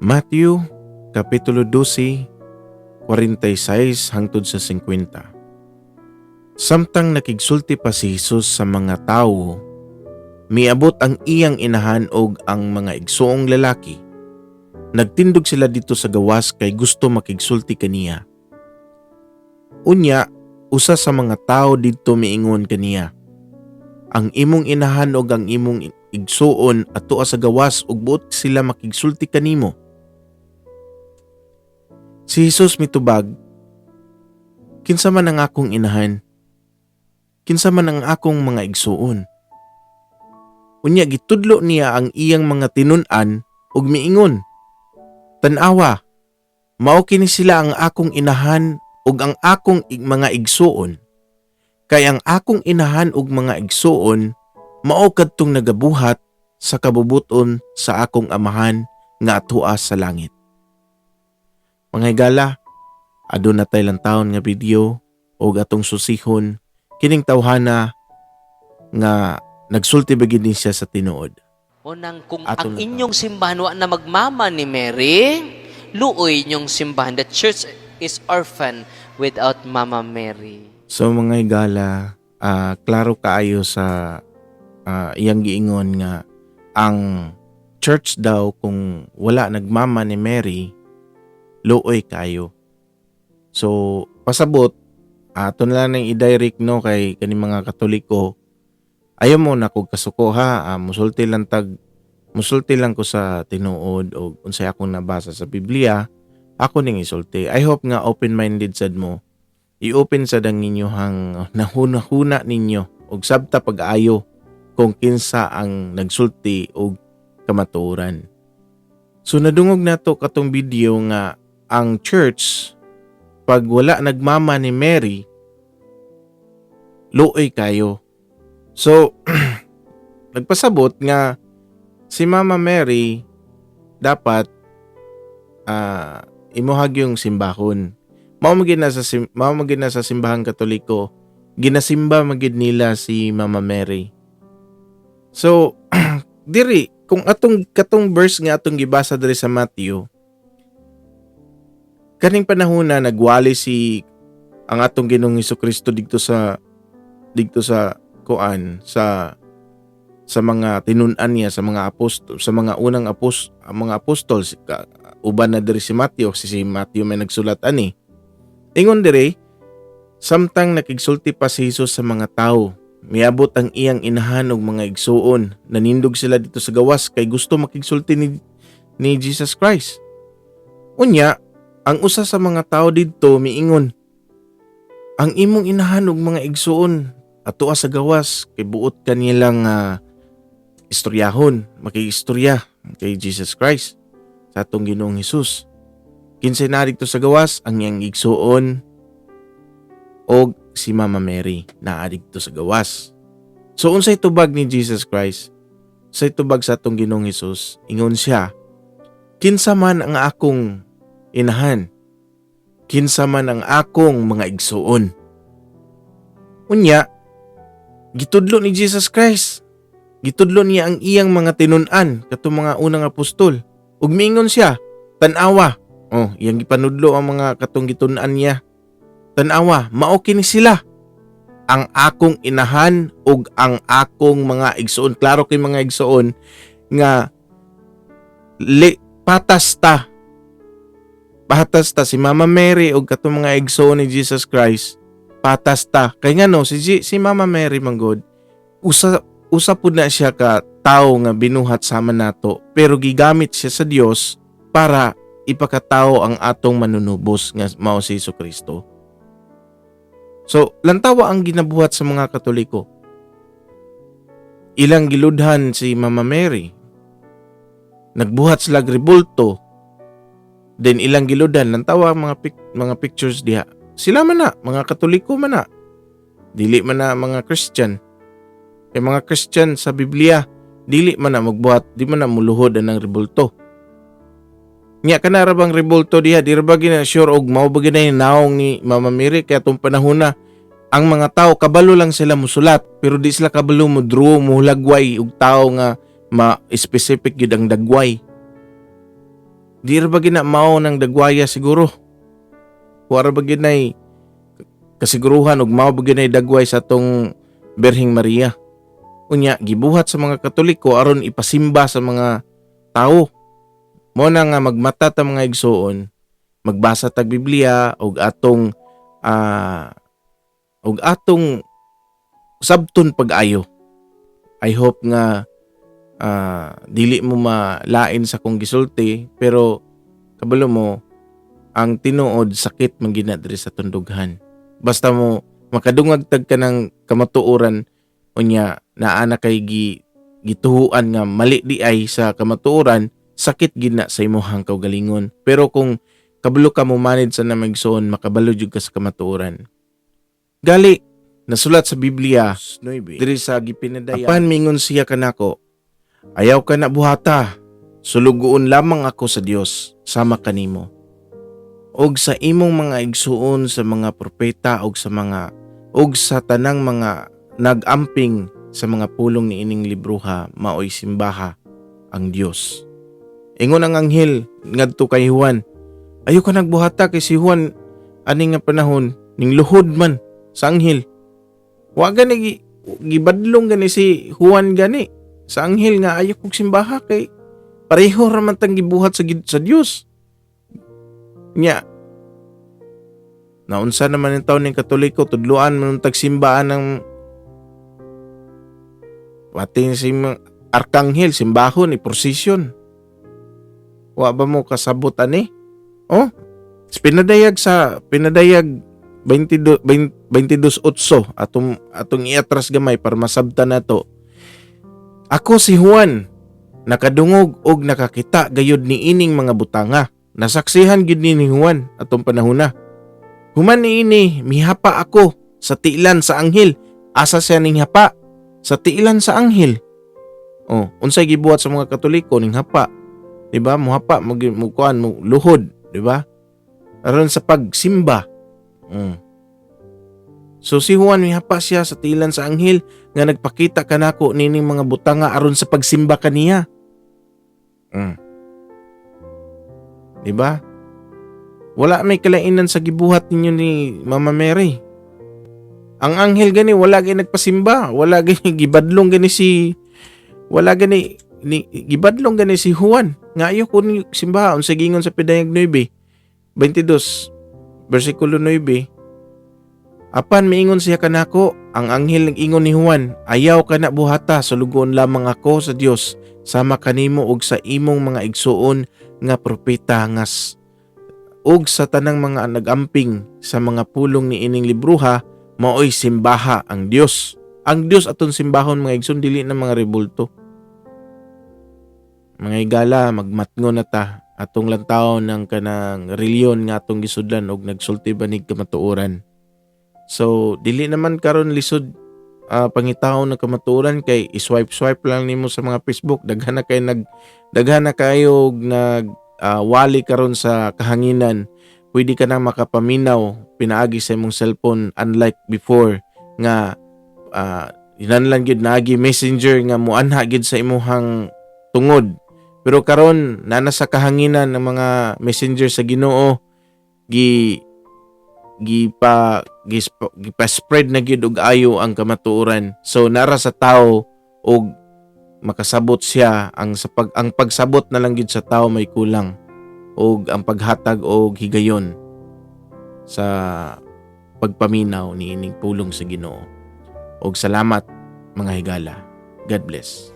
Matthew, Kapitulo 12, 46 hangtod sa 50. Samtang nakigsulti pa si Jesus sa mga tao, miabot ang iyang inahan og ang mga igsoong lalaki. Nagtindog sila dito sa gawas kay gusto makigsulti kaniya. Unya, usa sa mga tao didto miingon kaniya, ang imong inahan og ang imong igsuon ato sa gawas ug buot sila makigsulti kanimo. Si Jesus mitubag, kinsa man ang akong inahan? Kinsa man ang akong mga igsuon? Unya gitudlo niya ang iyang mga tinun-an ug miingon, tan-awa, mao kini sila ang akong inahan ug ang akong mga igsuon. Kay ang akong inahan ug mga igsuon mao kadtong nagabuhat sa kabubuton sa akong amahan nga atoa sa langit. Mga higala, aduna tay lang taon nga video ug atong susihon kining tawhana nga nagsulti ba gid ni siya sa tinuod. Unang kung Atong ang inyong simbahan wa na magmama ni Mary, luoy inyong simbahan. The church is orphan without Mama Mary. So mga higala, klaro kaayo sa iyang giingon nga ang church daw kung wala nagmama ni Mary, luoy kayo. So pasabot ato na lang i-direct no kay kani mga Katoliko, ayaw mo na kog kasuko ha, musulti lang ko sa tinuod o unsay akong nabasa sa Biblia, ako ning isulti. I hope nga open-minded sad mo, i-open sad ang inyohang nahuna-huna ninyo og sabta pag-ayo kung kinsa ang nagsulti og kamatuoran. So nadungog nato katong video nga ang church pag wala nagmama ni Mary, luoy kayo. So, nagpasabot nga si Mama Mary dapat imuhag yung simbahon. Mao magid na sa simbahang Katoliko, ginasimba magid nila si Mama Mary. So, diri kung katong verse nga atong gibasa diri sa Matthew, kaning panahon na nagwali ang atong Ginoong Hesukristo dito sa mga tinun-an niya sa mga apostol, sa mga unang mga apostol, uban na diri si Matthew may nagsulat ani. Ingon diri, samtang nakigsulti pa si Jesus sa mga tao, miabot ang iyang inahan og mga igsuon, nanindog sila dito sa gawas kay gusto makigsulti ni Jesus Christ. Unya, ang usa sa mga tao didto miingon, ang imong inahan og mga igsuon ato sa gawas kay buot kanilang istoryahon, makiistorya kay Jesus Christ sa atong Ginoong Hesus. Kinsay na dito sa gawas ang iyang igsuon og si Mama Mary na dito sa gawas. So unsay tubag ni Jesus Christ? Unsay tubag sa atong Ginoong Hesus? Ingon siya, kinsa man ang akong inahan, kinsa man ang akong mga igsuon. Unya, gitudlo ni Jesus Christ. Gitudlo niya ang iyang mga tinun-an katong mga unang apostol. Ug miingon siya, tan-awa. Iyang gipanudlo ang mga katong gitun-an niya. Tan-awa, mao kini sila ang akong inahan ug ang akong mga igsuon. Klaro kay mga igsuon nga patas ta si Mama Mary ug katong mga igsoon ni Jesus Christ, patas ta. Kay ngano si Mama Mary manggod, usa pud na siya ka tawo nga binuhat sama nato, pero gigamit siya sa Dios para ipakatao ang atong manunubos nga mao si Jesucristo. So, lantawa ang ginabuhat sa mga Katoliko. Ilang giludhan si Mama Mary. Nagbuhat sila rebulto. Then ilang giludan, lantawa mga pictures diha. Sila man na, mga Katoliko man na. Dili man na mga Christian. Kay mga Christian sa Biblia, dili man na magbuhat, di man na muluhod ang rebulto. Nya kanara bang rebulto diha, di ra ba gina sure og mao ba gina naong ni Mama Mary kay atong panahon na ang mga tao kabalo lang sila musulat, pero di sila kabalo mo draw mo lagway og tao nga ma-specific gid ang dagway. Di ra ba gina mao ng dagwaya siguro. Wala ba ginay kasiguruhan og mao ba ginay dagway sa atong Berheng Maria. Unya gibuhat sa mga Katoliko aron ipasimba sa mga tao. Mo na nga magmata ta mga igsoon, magbasa tag Biblia og atong sabton pag-ayo. I hope nga dili mo malain sa kong gisulti, pero kabalo mo ang tinuod sakit man gina diri sa tundughan. Basta mo makadungag tag ka ng kamatuoran unya naa na kay gituhuan nga mali di ay sa kamatuoran, sakit gina sa imuhang kaugalingon. Pero kung kabalo ka mo manid sa namigsoon, makabalo jud ka sa kamatuoran. Gali nasulat sa Biblia diri sa gipinadayan. Apan mingon siya kanako, ayaw ka na buhata, sulugoon lamang ako sa Dios, sama kanimo. Og sa imong mga igsuon sa mga propeta og sa tanang mga nagamping sa mga pulong ni ining libruha, maoy simbaha ang Dios. Ingon ang anghel ngadto kay Juan, ayaw ka nagbuhata kay si Juan ani nga panahon ning luhod man sa anghel. Wa gani gibadlong gani si Juan gani sa anghel nga ayaw kog simbaha kay pareho ra man tang gibuhat sa Dios. Nya naunsa naman ang taon ng Katoliko, tudluan man tag simbaan ng pati si arkanghel, simbahon, prosesyon. Wa ba mo kasabot ani? Oh, pinadayag 22:8 atong iatras gamay para masabtan nato. Ako si Juan, nakadungog og nakakita gayud ni ining mga butanga. Nasaksihan gid ni Juan atong panahona. Human niini, mihapa ako sa tiilan sa anghel. Asa siya ning hapa? Sa tiilan sa anghel. Oh, unsay gibuhat sa mga Katoliko ning hapa? Diba? Muhapa, mukuan mo luhod, diba? Aron sa pagsimba. So si Juan mihapa siya sa tiilan sa anghel nga nagpakita kanako nining mga butanga aron sa pagsimba kaniya. Diba? Wala may kalainan sa gibuhat ninyo ni Mama Mary. Ang anghel gani wala gani nagpasimba, wala gani gibadlong gani gibadlong gani si Juan. Nga ayo ko ni simba unsa gingon sa Pidayag 9:22 bersikulo 9. Apan miingon siya kanako, ang anghel nag-ingon ni Juan, ayaw ka na buhata, sulugon lamang ako sa Dios, sama kanimo og sa imong mga igsuon nga propeta ngas og sa tanang mga nagamping sa mga pulong ni ining libruha, maoy simbaha ang Dios. Ang Dios aton simbahon mga igsoon, dili na mga rebulto. Mga igala, magmatngon na ta atong lantaw ng kanang reliyon nga atong gisudlan og nagsulti banig kamatuoran. So dili naman karon lisod pangitaw ng kamatuoran kay iswipe lang nimo sa mga Facebook, daghan na kayo wali karon sa kahanginan. Pwede ka na makapaminaw pinaagi sa imong cellphone, unlike before nga hinanlan gid naagi messenger nga muanha gid sa imong tungod. Pero karon nana sa kahanginan ng mga messenger sa Ginoo, gipa-spread na gid og ayo ang kamatuoran. So nara sa tao og makasabot siya ang pagsabot na lang gid sa tao may kulang, og ang paghatag og higayon sa pagpaminaw ni ining pulong sa Ginoo. Og salamat mga higala. God bless.